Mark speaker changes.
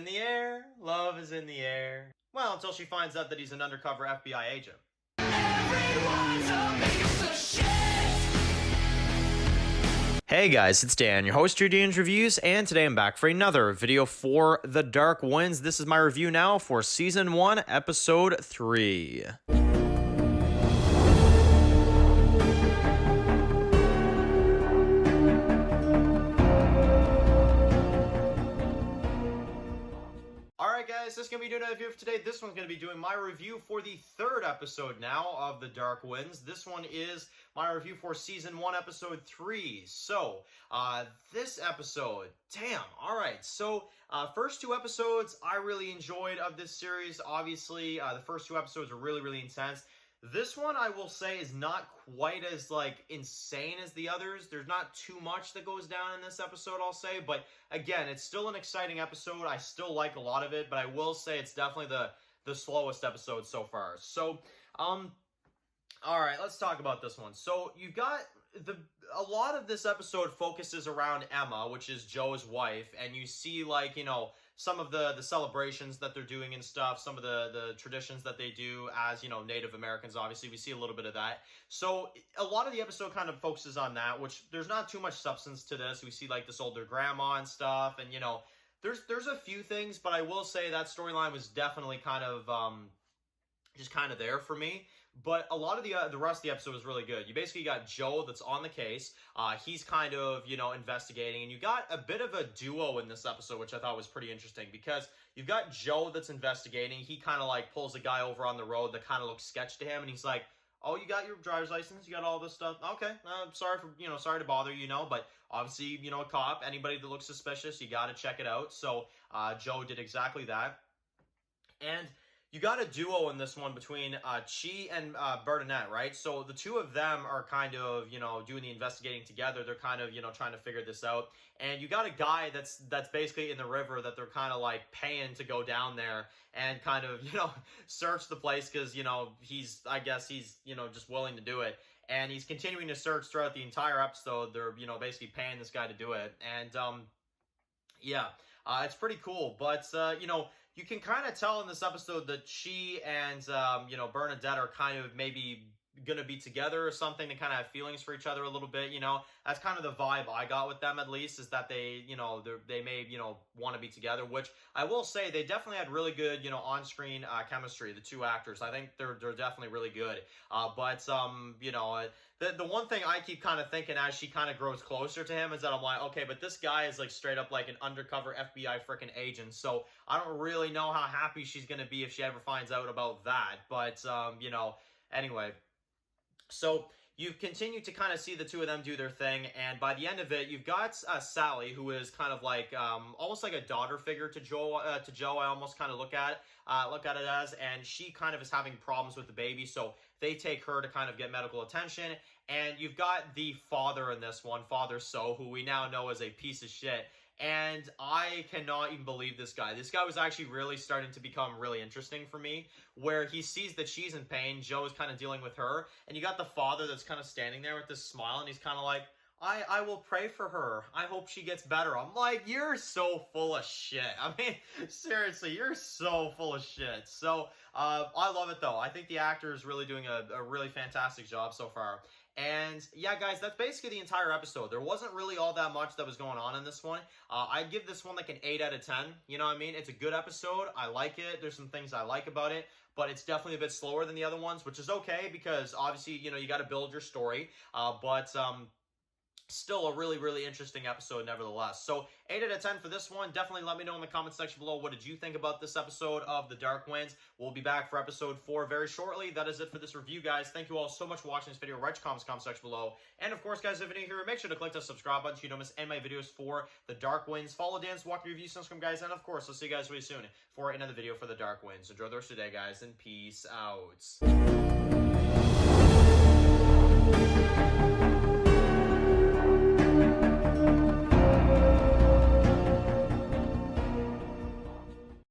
Speaker 1: in the air, love is in the air. Well, until she finds out that he's an undercover FBI agent. Everyone's a piece of shit. Hey guys, it's Dan, your host here, Dan's Reviews, and today I'm back for another video for The Dark Winds. This is my review now for Season 1, Episode 3. This is going to be doing a video for today. This one's going to be doing my review for the third episode now of The Dark Winds. This one is my review for Season 1, Episode 3. So, this episode, damn, alright. So, first two episodes I really enjoyed of this series. Obviously, the first two episodes were really, really intense. This one, I will say, is not quite as, insane as the others. There's not too much that goes down in this episode, I'll say. But, again, it's still an exciting episode. I still like a lot of it. But I will say it's definitely the slowest episode so far. So, alright, let's talk about this one. So, you've got a lot of this episode focuses around Emma, which is Joe's wife. And you see, some of the celebrations that they're doing and stuff, some of the traditions that they do as, Native Americans, obviously. We see a little bit of that. So a lot of the episode kind of focuses on that, which there's not too much substance to this. We see, this older grandma and stuff, and, there's a few things, but I will say that storyline was definitely kind of, just kind of there for me. But a lot of the rest of the episode was really good. You basically got Joe that's on the case. He's kind of, investigating. And you got a bit of a duo in this episode, which I thought was pretty interesting. Because you've got Joe that's investigating. He kind of, pulls a guy over on the road that kind of looks sketch to him. And he's like, oh, you got your driver's license? You got all this stuff? Okay, sorry to bother you, But obviously, a cop, anybody that looks suspicious, you got to check it out. So Joe did exactly that. And you got a duo in this one between Chi and Bernadette, right? So the two of them are kind of, doing the investigating together. They're kind of, trying to figure this out. And you got a guy that's basically in the river that they're kind of paying to go down there and kind of, search the place because, I guess he's, just willing to do it. And he's continuing to search throughout the entire episode. They're, basically paying this guy to do it. And, yeah, it's pretty cool. But, you can kind of tell in this episode that she and, Bernadette are kind of maybe going to be together or something. They kind of have feelings for each other a little bit, That's kind of the vibe I got with them, at least, is that they, they may, want to be together, which I will say they definitely had really good, on-screen chemistry, the two actors. I think they're definitely really good. The one thing I keep kind of thinking as she kind of grows closer to him is that I'm like, okay, but this guy is straight up an undercover FBI freaking agent. So I don't really know how happy she's going to be if she ever finds out about that. But, anyway. So you've continued to kind of see the two of them do their thing, and by the end of it, you've got Sally, who is kind of almost like a daughter figure to Joe. I almost kind of look at it as, and she kind of is having problems with the baby, so they take her to kind of get medical attention. And you've got the father in this one, Father So, who we now know is a piece of shit. And I cannot even believe this guy. This guy was actually really starting to become really interesting for me, where he sees that she's in pain. Joe is kind of dealing with her. And you got the father that's kind of standing there with this smile, and he's kind of like, I will pray for her. I hope she gets better. I'm like, you're so full of shit. I mean, seriously, you're so full of shit. So, I love it, though. I think the actor is really doing a really fantastic job so far. And yeah, guys, that's basically the entire episode. There wasn't really all that much that was going on in this one. I'd give this one an 8 out of 10. You know what I mean? It's a good episode. I like it. There's some things I like about it, but it's definitely a bit slower than the other ones, which is okay because obviously, you got to build your story. Still a really, really interesting episode nevertheless. So 8 out of 10 for this one. Definitely let me know in the comment section below, what did you think about this episode of The Dark Winds. We'll be back for episode 4 very shortly. That is it for this review, guys. Thank you all so much for watching this video. Write your comments in the comment section below. And of course, guys, if you're new here, make sure to click the subscribe button so you don't miss any of my videos for The Dark Winds. Follow Dan's Walk Review, subscribe, guys. And of course, I'll see you guys really soon for another video for The Dark Winds. Enjoy the rest of the day, guys, and peace out.